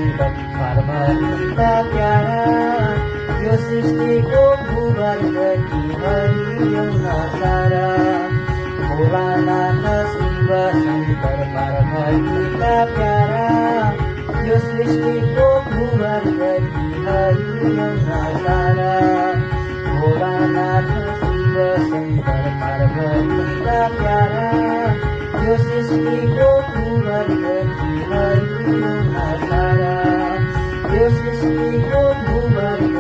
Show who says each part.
Speaker 1: शंकर पार्वती का प्यारा, यो सृष्टि को भूवर्ग की हरि यमुना सारा। भोलानाथ शिव शंकर पार्वती का प्यारा, यो सृष्टि को भूवर्ग की हरि यमुना सारा। भोलानाथ शिव शंकर पार्वती का प्यारा, यो सृष्टि को भूवर्ग की हरि यमुना सारा। यो सृष्टि को भूवर्ग